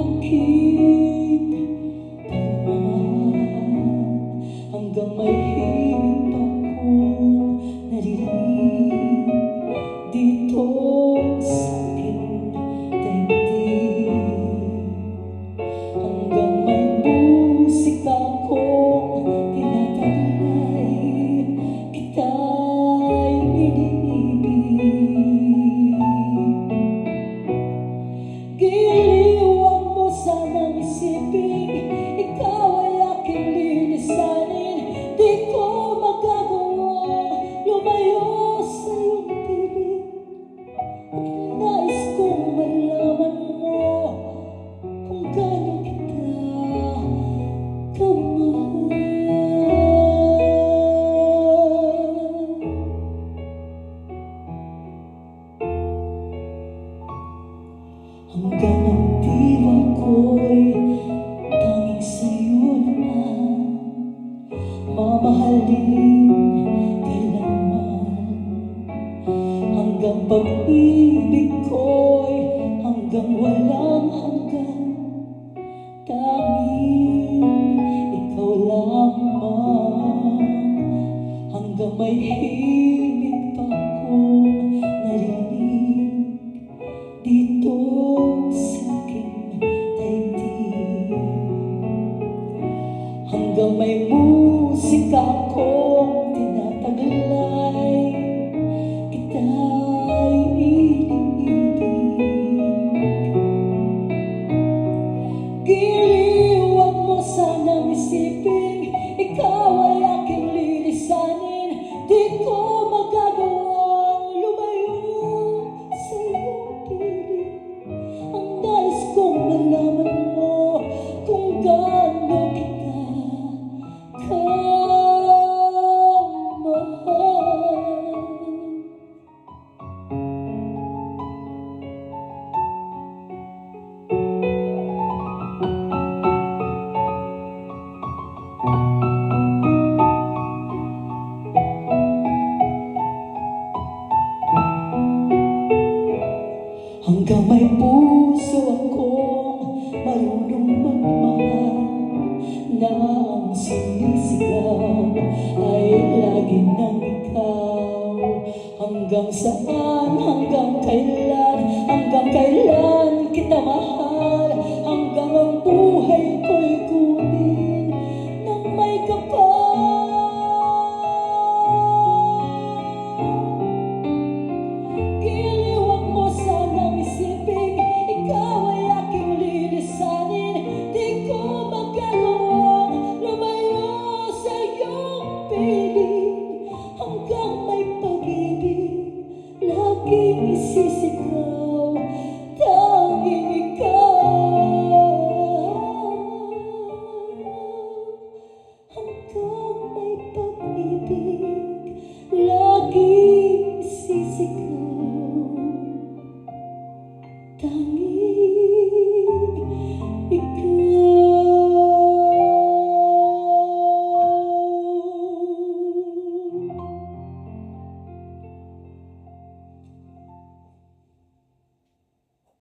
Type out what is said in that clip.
aking pagmamahal, hanggang may hiling pa akong naririnig dito sa aking daigdig, hanggang may musika akong tinataglay, kita'y iniibig. Giliwang mo sanang isipin, ikaw ay aking lilisanin. Di ko magagawa lumayo sa iyong piling. At nais kong malaman mo kung gaano kita kamahal. Hanggang ang diwa ko'y tanging sa'yo naman, mamahalin kailanman. Hanggang pag-ibig ko'y hanggang walang hanggan, tanging ikaw lamang. Hanggang may hilig pa akong narinig dito sa aking daigdig, hanggang may musika akong tinataglay, kita'y iniibig. Giliwang mo sanang isipin, ikaw ay aking lilisanin. Di ko magagawang lumayo sa iyong piling. Ang nais kong malaman mo kung gaano kita kamahal. Hanggang may puso akong marunong magmahal, na ang sinisigaw ay lagi ng ikaw. Hanggang saan, hanggang kailan, hanggang kailan